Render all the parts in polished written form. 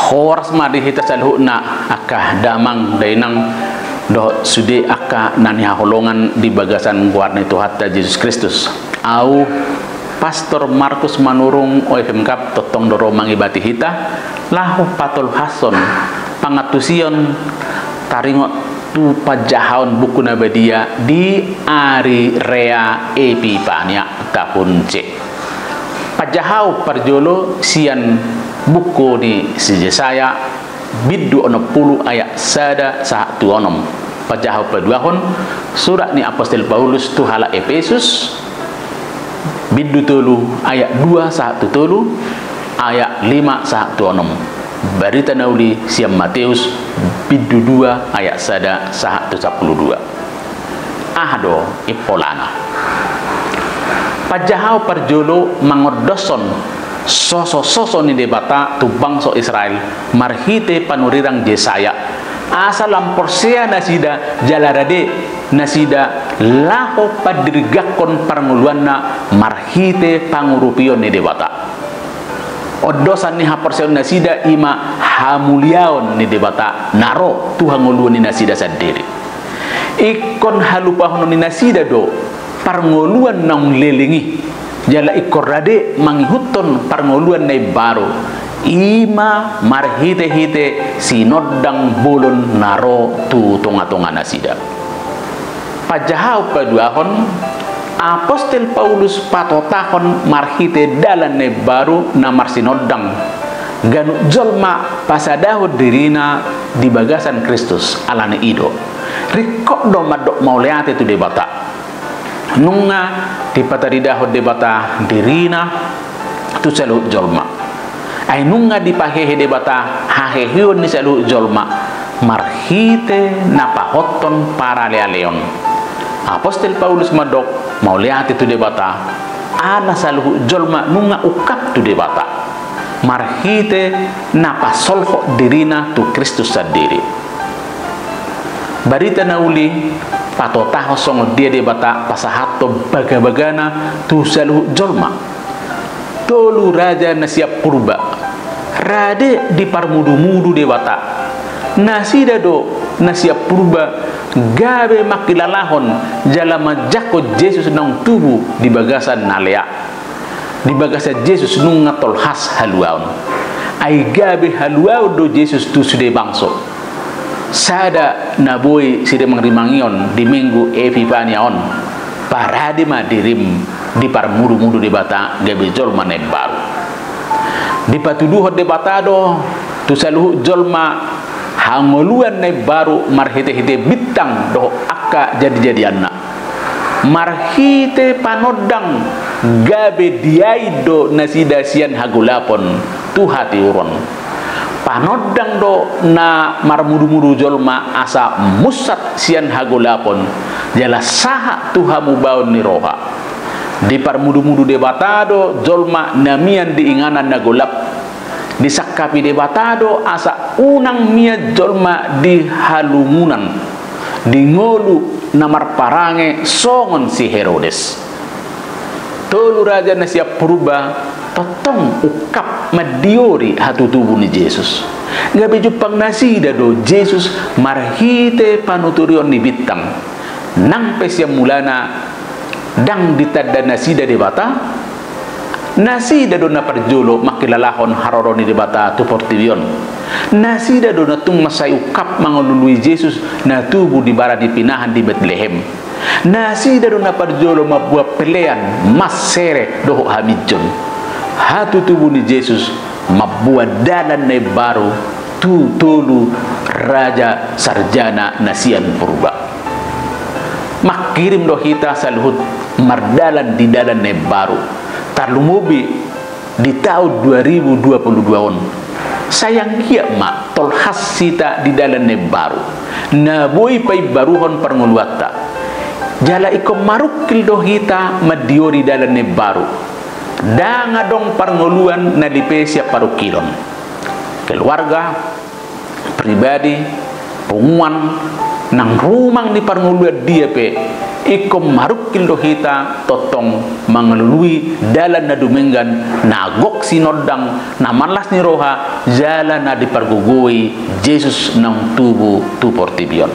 horas madi hita salhuna akah damang dainang do sudi aka nani holongan di bagasan guarna itu hatta Yesus Kristus au Pastor Markus manurung OFMK totong doro mangibati hita lahu patul hason pangatusion taringot tu pajahaon buku nabadia di ari rea epipania tahun C pajahau parjolo sian buku di si Yesaya biddu ono pulu ayat sada satu onom pajahau paduahon surat ni Apostol Paulus tu hala Efesus biddu tolu ayat 2 satu tolu ayat 5 satu onom barita nauli siam Matius biddu 2 ayat sada 112 ahdo ipolana pajahau parjolo mangodoson soso ni debata tu bangsa Israel marhite panurirang Yesaya asalam porsia nasida jalarade nasida laho padirgakon parnguluanna marhite pangurupion ni debata odosan ni haporsion nasida ima hamuliaon ni debata naro Tuhan nguluan ni nasida sendiri ikon halupahon ni nasida do parnguluan nang lelingi jala ikorade mangihutton parnguluan nay baru ima marhite-hite sinodang bulon naro tu tonga-tonga nasida pajahau paduahon Apostol Paulus patotahon marhite dalan nay baru namar sinodang ganu jolma pasadaho dirina di bagasan Kristus alane ido rikok do madok mauleate tu debata nunga di pataridaho debata dirina tu selu jolma ay nunga di pahehe debata hahehion ni selu jolma marhite napahoton para leon Apostol Paulus madok mauliati tu debata ana saluhu jolma nunga ukap tu debata marhite napasolho dirina tu Kristus sendiri barita nauli patotaho songo dia debata pasahato baga-bagana tu saluhu jolma tolu raja nasiap purba rade di parmudu-mudu debata nasida do nasiap purba gabe makilalahon jalama jako Yesus nang tubuh di bagasan nalea di bagasan Yesus nung ngatol has haluaon ay gabe haluao do Yesus tu sude bangso sada naboy side mangrimangion di minggu Epifaniaon parade ma dirim di parmudu-mudu debata gabe jolma nek baru di patuduh debata do tu saluhu jolma hangoluan nek baru marhite-hite bitang do akka jadi-jadianna marhite panodang gabe diaido nasida sian hagulapon tu hati uron panodang do na marmudu-mudu jolma asa musat sian hagulapon jala saha tuhamu baon ni roha di parmudu-mudu debatado jolma namian diinganan nagolap disakapi debatado asa unang mia jolma di halumunan di ngolu namar parange songon si Herodes tolu raja na siap purba totong ukap madiori hatu tubuh ni Yesus gabe jupang nasida do Yesus marhite panuturion ni bitang nang pesia mulana dang ditadda nasida debata nasida do na parjolo makilalahon haroroni debata tu portivion nasida do na tung masay ukap mangulului Yesus na tubuh di bara dipinahan di Bethlehem nasida do na parjolo mabuah pelean masere do hamidjon hatu tubuh ni Yesus mabuah dalan na baru tu tolu raja sarjana nasian purba makirim do hita saluhut mardalan di dalan na baru tarlumubi di tahun 2022 on sayang kia mak tol hasita di dalan ne baru na boy pay baruhon parnguluatta jala iko marukil do hita madiori dalan ne baru danga dong parnguluan na dipesia parukilon keluarga pribadi penguan nang rumang di parnguluan dia pe iko marukil do hita totong mengelului dalan na dumenggan na gok sinodang na manlas ni roha jalan na dipergugui Yesus nang tubuh tu portibion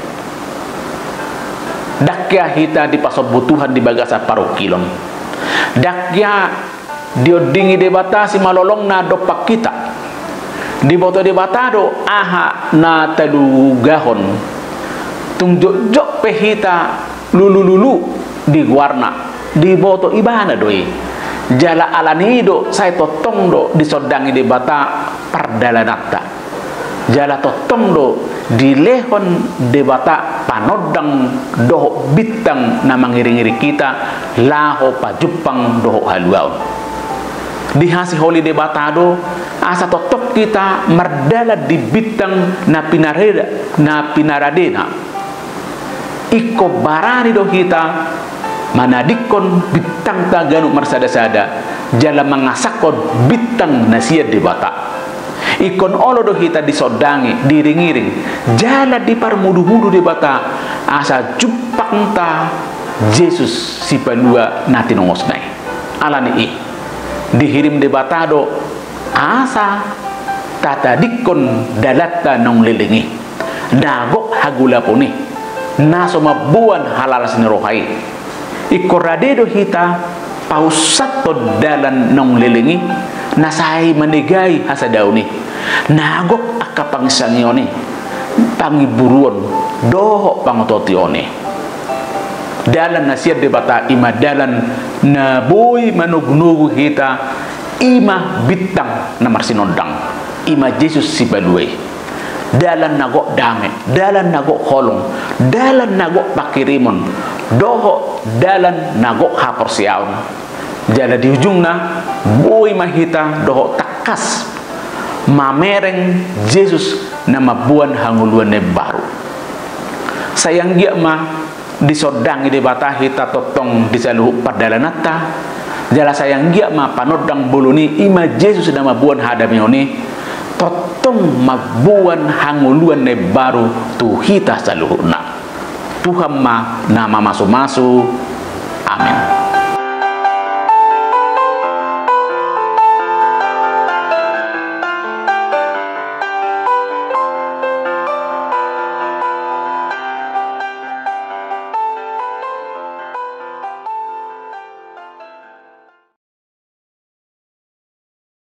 dakya hita di pasobutuhan di bagasa parokilon dakya diodingi debata si malolong na dopak kita di boto debatado aha na talugahon tungjok pehita lulu di warna di boto ibana doi jala alanido saya totong do disodangi debata perdalanata jala totong do di lehon debata panodang doho bitang na mangiri-ngiri kita laho pajupang doho haluaon di hasi holi debatado asa totok kita merdala di bitang na pinaradena iko barani do kita manadikon bitang taganu marsada-sada jala mangasakon bitang nasia debata ikon olo do kita disodangi diring-iring jala di parmudu-mudu debata asa jupang ta Yesus si palua nati nongosnai alani i dihirim debatado asa tata dikon dalata nong lelengi dagok hagula poni naso mabuan halal sinirohai ikoradedo hita pausato dalan nong lelengi nasai manegai hasadauni nagok akapangsangioni pangiburuon doho pangototione dalan nasiat debata ima dalan na boy manugnugu hita ima bitang na marsinondang ima Yesus si baluay dalan nagok dame dalan nagok holong dalan nagok pakirimon doho dalan nagok haporsiaon jala di ujung na boy mahita doho takas mamereng Yesus na mabuan hanguluan ne baru sayang gia ma disodangi debata hita totong disaluhu perdalanata jala sayang gia ma panodang buluni ima Yesus na mabuan hadamioni totong mabuan hanguluan ne baru tu hita saluhuna Tuhan ma nama masu-masu amin.